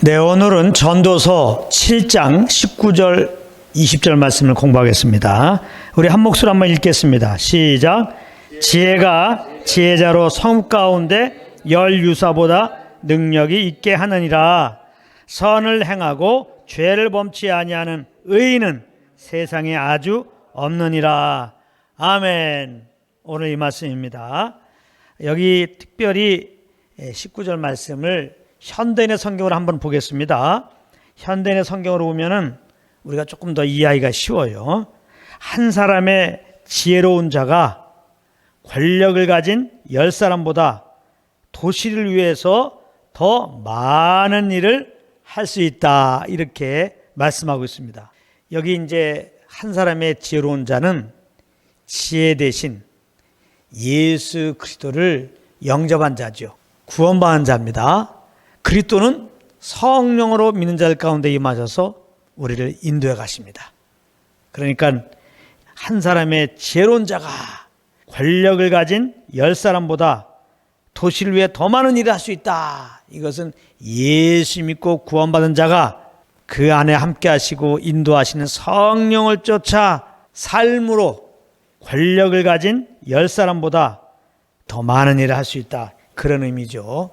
네, 오늘은 전도서 7장 19절 20절 말씀을 공부하겠습니다. 우리 한 목소리 한번 읽겠습니다. 시작. 지혜가 지혜자로 성읍 가운데 열유사보다 능력이 있게 하느니라. 선을 행하고 죄를 범치 아니하는 의인은 세상에 아주 없느니라. 아멘. 오늘 이 말씀입니다. 여기 특별히 19절 말씀을 현대인의 성경으로 한번 보겠습니다. 현대인의 성경으로 보면은 우리가 조금 더 이해하기가 쉬워요. 한 사람의 지혜로운 자가 권력을 가진 10사람보다 도시를 위해서 더 많은 일을 할 수 있다. 이렇게 말씀하고 있습니다. 여기 이제 한 사람의 지혜로운 자는 지혜 대신 예수 그리스도를 영접한 자죠. 구원받은 자입니다. 그리스도는 성령으로 믿는 자들 가운데 임하셔서 우리를 인도해 가십니다. 그러니까 한 사람의 지혜로운 자가 권력을 가진 10사람보다 도시를 위해 더 많은 일을 할 수 있다. 이것은 예수 믿고 구원받은 자가 그 안에 함께 하시고 인도하시는 성령을 쫓아 삶으로 권력을 가진 10사람보다 더 많은 일을 할 수 있다. 그런 의미죠.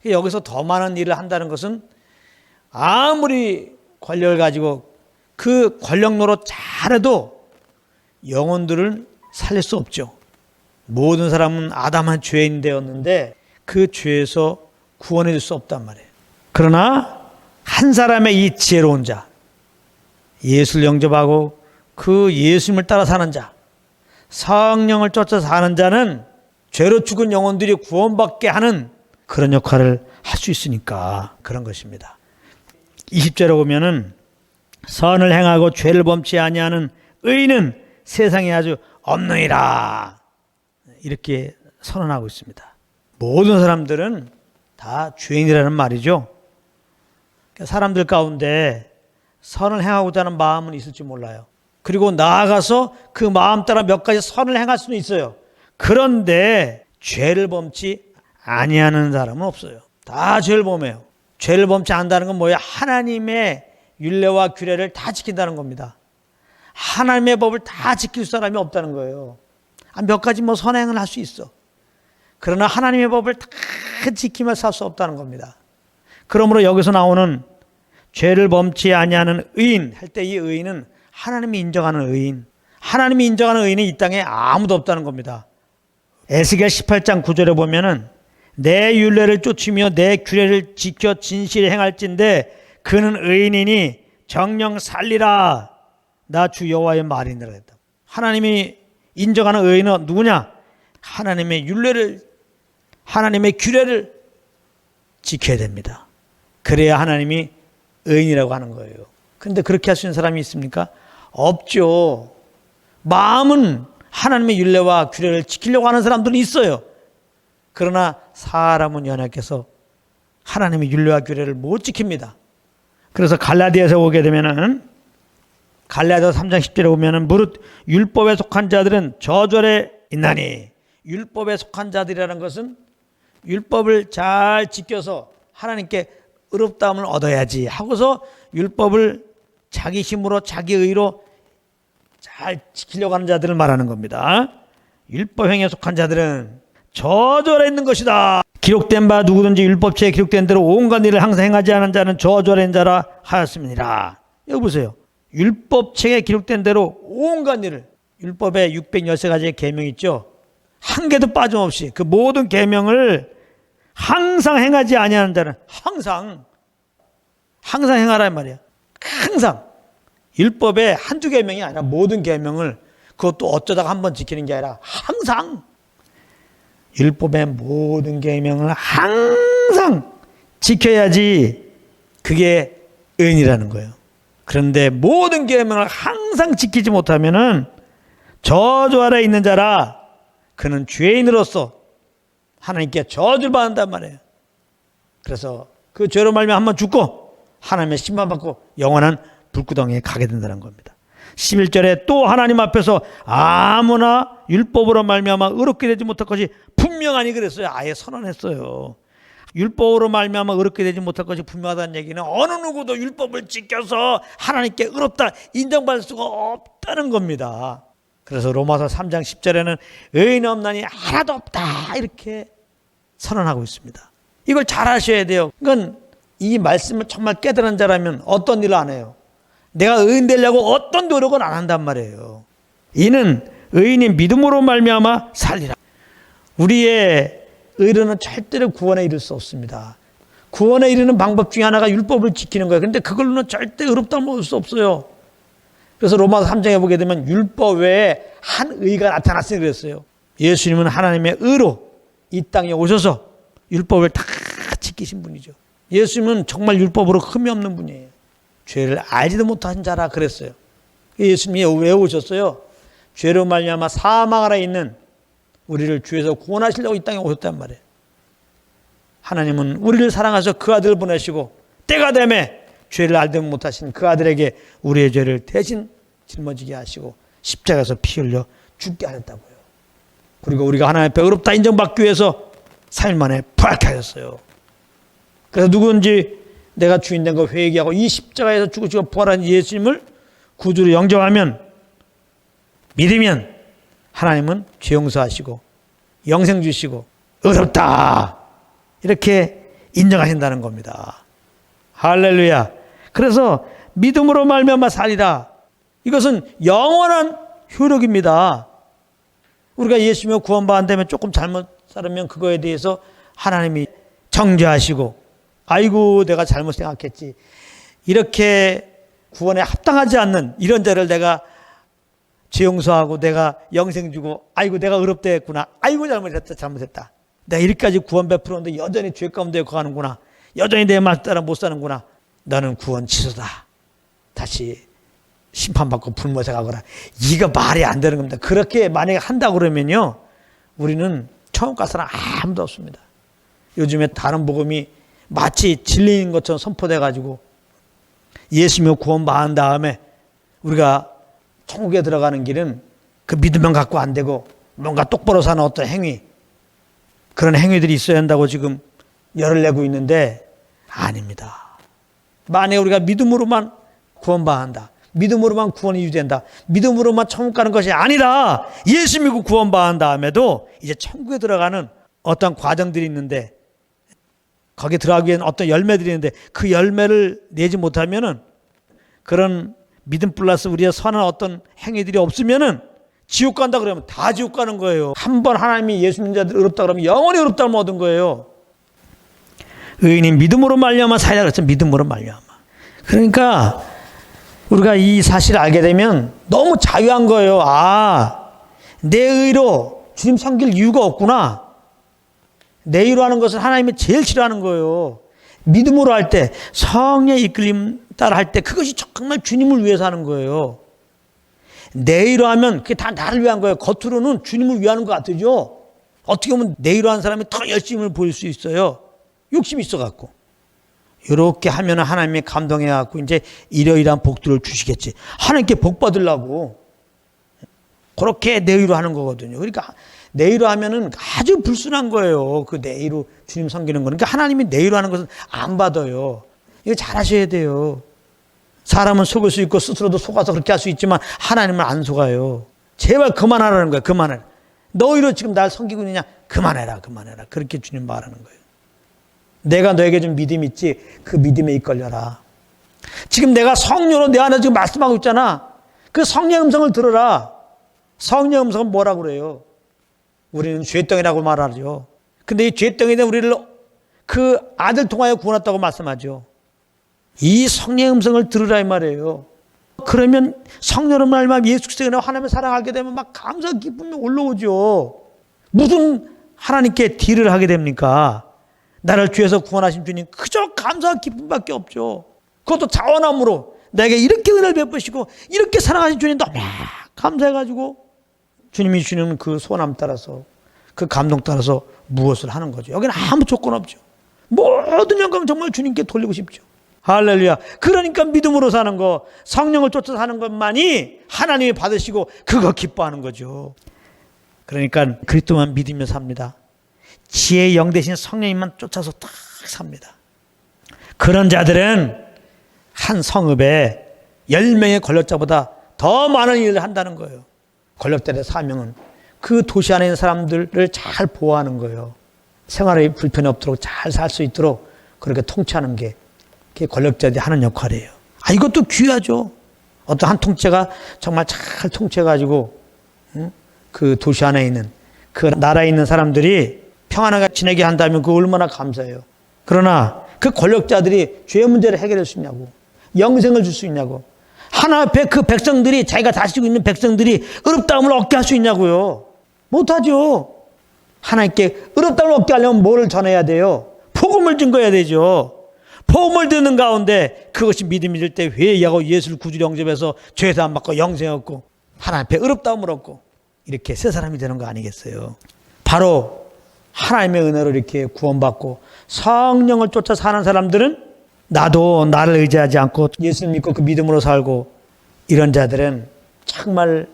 여기서 더 많은 일을 한다는 것은 아무리 권력을 가지고 그 권력 노릇 잘해도 영혼들을 살릴 수 없죠. 모든 사람은 아담한 죄인 되었는데 그 죄에서 구원해 줄 수 없단 말이에요. 그러나 한 사람의 이 지혜로운 자, 예수를 영접하고 그 예수님을 따라 사는 자, 성령을 쫓아 사는 자는 죄로 죽은 영혼들이 구원받게 하는 그런 역할을 할 수 있으니까 그런 것입니다. 20절에 보면은 선을 행하고 죄를 범치 아니하는 의인은 세상에 아주 없느니라. 이렇게 선언하고 있습니다. 모든 사람들은 다 죄인이라는 말이죠. 사람들 가운데 선을 행하고자 하는 마음은 있을지 몰라요. 그리고 나아가서 그 마음 따라 몇 가지 선을 행할 수는 있어요. 그런데 죄를 범치 아니하는 사람은 없어요. 다 죄를 범해요. 죄를 범치 않는다는 건 뭐예요? 하나님의 율례와 규례를 다 지킨다는 겁니다. 하나님의 법을 다 지킬 사람이 없다는 거예요. 몇 가지 선행은 할 수 있어. 그러나 하나님의 법을 다 지키며 살 수 없다는 겁니다. 그러므로 여기서 나오는 죄를 범치 아니하는 의인 할 때 이 의인은 하나님이 인정하는 의인. 하나님이 인정하는 의인은 이 땅에 아무도 없다는 겁니다. 에스겔 18장 9절에 보면은 내 율례를 쫓으며 내 규례를 지켜 진실히 행할진대 그는 의인이니 정령 살리라. 나 주 여호와의 말이니라 했다. 하나님이 인정하는 의인은 누구냐? 하나님의 율례를, 하나님의 규례를 지켜야 됩니다. 그래야 하나님이 의인이라고 하는 거예요. 그런데 그렇게 할 수 있는 사람이 있습니까? 없죠. 마음은 하나님의 율례와 규례를 지키려고 하는 사람들은 있어요. 그러나 사람은 연약해서 하나님의 율례와 규례를 못 지킵니다. 그래서 갈라디아서 오게 되면은 갈라디아서 3장 10절에 보면은 무릇 율법에 속한 자들은 저절에 있나니. 율법에 속한 자들이라는 것은 율법을 잘 지켜서 하나님께 의롭다함을 얻어야지 하고서 율법을 자기 힘으로 자기 의로 잘 지키려고 하는 자들을 말하는 겁니다. 율법 행위에 속한 자들은 저절에 있는 것이다. 기록된 바 누구든지 율법책에 기록된 대로 온갖 일을 항상 행하지 않은 자는 저절에 있는 자라 하였음이니라. 여기 보세요. 율법책에 기록된 대로 온갖 일을, 율법에 613가지의 계명이 있죠. 한 개도 빠짐없이 그 모든 계명을 항상 행하지 아니하는 자는 항상 행하란 말이야. 항상. 율법에 한두 계명이 아니라 모든 계명을 그것도 어쩌다가 한번 지키는 게 아니라 항상 율법의 모든 계명을 항상 지켜야지 그게 의인이라는 거예요. 그런데 모든 계명을 항상 지키지 못하면은 저주 아래 있는 자라 그는 죄인으로서 하나님께 저주를 받는단 말이에요. 그래서 그 죄로 말미암아 한번 죽고 하나님의 심판받고 영원한 불구덩이에 가게 된다는 겁니다. 11절에 또 하나님 앞에서 아무나 율법으로 말미암아 의롭게 되지 못할 것이 분명하니 그랬어요. 아예 선언했어요. 율법으로 말미암아 의롭게 되지 못할 것이 분명하다는 얘기는 어느 누구도 율법을 지켜서 하나님께 의롭다 인정받을 수가 없다는 겁니다. 그래서 로마서 3장 10절에는 의인 없나니 하나도 없다 이렇게 선언하고 있습니다. 이걸 잘 아셔야 돼요. 그건 이 말씀을 정말 깨달은 자라면 어떤 일을 안 해요. 내가 의인 되려고 어떤 노력은 안 한단 말이에요. 이는 의인이 믿음으로 말미암아 살리라. 우리의 의로는 절대로 구원에 이를 수 없습니다. 구원에 이르는 방법 중에 하나가 율법을 지키는 거예요. 그런데 그걸로는 절대 의롭다고 볼 수 없어요. 그래서 로마서 3장에 보게 되면 율법 외에 한 의가 나타났으니 그랬어요. 예수님은 하나님의 의로 이 땅에 오셔서 율법을 다 지키신 분이죠. 예수님은 정말 율법으로 흠이 없는 분이에요. 죄를 알지도 못한 자라 그랬어요. 예수님이 왜 오셨어요? 죄로 말미암아 사망 아래 있는 우리를 주에서 구원하시려고 이 땅에 오셨단 말이에요. 하나님은 우리를 사랑하셔서 그 아들을 보내시고 때가 되매 죄를 알지 못하신 그 아들에게 우리의 죄를 대신 짊어지게 하시고 십자가에서 피 흘려 죽게 하셨다고요. 그리고 우리가 하나님 앞에 의롭다 인정받기 위해서 3일 만에 부활케 하셨어요. 그래서 누구든지 내가 주인 된 거 회개하고 이 십자가에서 죽으시고 부활한 예수님을 구주로 영접하면 믿으면 하나님은 죄 용서하시고 영생 주시고 의롭다 이렇게 인정하신다는 겁니다. 할렐루야. 그래서 믿음으로 말미암아 살리라. 이것은 영원한 효력입니다. 우리가 예수님을 구원받는다면 조금 잘못 살으면 그거에 대해서 하나님이 정죄하시고 아이고 내가 잘못 생각했지 이렇게 구원에 합당하지 않는 이런 자를 내가 죄 용서하고 내가 영생 주고 아이고 내가 의롭다 했구나 아이고 잘못했다 내가 이렇게까지 구원 베풀었는데 여전히 죄 가운데 거하는구나 여전히 내 말 따라 못 사는구나 너는 구원 취소다 다시 심판받고 불못에 가거라. 이거 말이 안 되는 겁니다. 그렇게 만약에 한다고 그러면요 우리는 처음 갈 사람 아무도 없습니다. 요즘에 다른 복음이 마치 진리인 것처럼 선포돼 가지고 예수님을 구원받은 다음에 우리가 천국에 들어가는 길은 그 믿음만 갖고 안 되고 뭔가 똑바로 사는 어떤 행위 그런 행위들이 있어야 한다고 지금 열을 내고 있는데 아닙니다. 만약에 우리가 믿음으로만 구원받는다. 믿음으로만 구원이 유지된다. 믿음으로만 천국 가는 것이 아니라 예수 믿고 구원받은 다음에도 이제 천국에 들어가는 어떤 과정들이 있는데 거기에 들어가기 위한 어떤 열매들이 있는데 그 열매를 내지 못하면은 그런 믿음 플러스 우리의 선한 어떤 행위들이 없으면은 지옥 간다 그러면 다 지옥 가는 거예요. 한 번 하나님이 예수 믿는 자들 의롭다 그러면 영원히 의롭다를 얻은 거예요. 의인이 믿음으로 말미암아 살리라 그랬죠. 믿음으로 말미암아. 그러니까 우리가 이 사실을 알게 되면 너무 자유한 거예요. 아, 내 의로 주님 섬길 이유가 없구나. 내 의로 하는 것은 하나님이 제일 싫어하는 거예요. 믿음으로 할 때, 성령의 이끌림 따라 할 때 그것이 정말 주님을 위해서 하는 거예요. 내 의로 하면 그게 다 나를 위한 거예요. 겉으로는 주님을 위하는 것 같으죠. 어떻게 보면 내 의로 하는 사람이 더 열심을 보일 수 있어요. 욕심이 있어갖고. 이렇게 하면 하나님이 감동해갖고 이제 이러이러한 복들을 주시겠지. 하나님께 복 받으려고. 그렇게 내 의로 하는 거거든요. 그러니까 내 의로 하면은 아주 불순한 거예요. 그 내 의로 주님 섬기는 거는. 그러니까 하나님이 내 의로 하는 것은 안 받아요. 이거 잘 하셔야 돼요. 사람은 속을 수 있고 스스로도 속아서 그렇게 할 수 있지만 하나님은 안 속아요. 제발 그만하라는 거예요. 그만해. 너 의로 지금 날 섬기고 있느냐? 그만해라. 그만해라. 그렇게 주님 말하는 거예요. 내가 너에게 좀 믿음이 있지 그 믿음에 이끌려라. 지금 내가 성령으로 내 안에 지금 말씀하고 있잖아. 그 성령의 음성을 들어라. 성령의 음성은 뭐라고 그래요? 우리는 죄덩이라고 말하죠. 근데 이 죄덩이는 우리를 그 아들 통하여 구원했다고 말씀하죠. 이 성령의 음성을 들으라 이 말이에요. 그러면 성령의 말만 예수 그리스도의 하나님을 사랑하게 되면 막 감사 기쁨이 올라오죠. 무슨 하나님께 딜을 하게 됩니까? 나를 죄에서 구원하신 주님 그저 감사 기쁨밖에 없죠. 그것도 자원함으로 내게 이렇게 은혜를 베푸시고 이렇게 사랑하신 주님 너무 감사해가지고 주님이 주시는 그 소원함 따라서 그 감동 따라서 무엇을 하는 거죠. 여기는 아무 조건 없죠. 모든 영광 정말 주님께 돌리고 싶죠. 할렐루야. 그러니까 믿음으로 사는 거, 성령을 쫓아 사는 것만이 하나님이 받으시고 그거 기뻐하는 거죠. 그러니까 그리스도만 믿으며 삽니다. 지혜의 영 대신 성령님만 쫓아서 다 삽니다. 그런 자들은 한 성읍에 10명의 권력자보다 더 많은 일을 한다는 거예요. 권력자들의 사명은 그 도시 안에 있는 사람들을 잘 보호하는 거예요. 생활에 불편이 없도록 잘 살 수 있도록 그렇게 통치하는 게 그게 권력자들이 하는 역할이에요. 이것도 귀하죠. 어떤 한 통치자가 정말 잘 통치해가지고 그 도시 안에 있는 그 나라에 있는 사람들이 평안하게 지내게 한다면 그거 얼마나 감사해요. 그러나 그 권력자들이 죄의 문제를 해결할 수 있냐고, 영생을 줄 수 있냐고, 하나님 앞에 그 백성들이, 자기가 다스리고 있는 백성들이 의롭다함을 얻게 할 수 있냐고요. 못하죠. 하나님께 의롭다함을 얻게 하려면 뭐를 전해야 돼요? 복음을 증거해야 되죠. 복음을 듣는 가운데 그것이 믿음이 될 때 회개하고 예수를 구주로 영접해서 죄도 안 받고 영생 얻고 하나님 앞에 의롭다함을 얻고 이렇게 새 사람이 되는 거 아니겠어요? 바로 하나님의 은혜로 이렇게 구원받고 성령을 쫓아 사는 사람들은 나도 나를 의지하지 않고 예수를 믿고 그 믿음으로 살고 이런 자들은 정말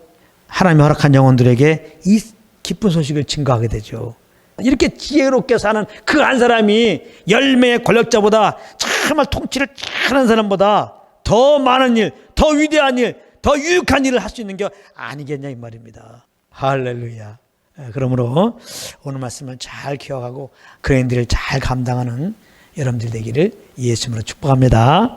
하나님이 허락한 영혼들에게 이 기쁜 소식을 증거하게 되죠. 이렇게 지혜롭게 사는 그 한 사람이 10명의 권력자보다 정말 통치를 잘하는 사람보다 더 많은 일, 더 위대한 일, 더 유익한 일을 할 수 있는 게 아니겠냐 이 말입니다. 할렐루야. 그러므로 오늘 말씀을 잘 기억하고 그런 일들을 잘 감당하는 여러분들 되기를 예수님으로 축복합니다.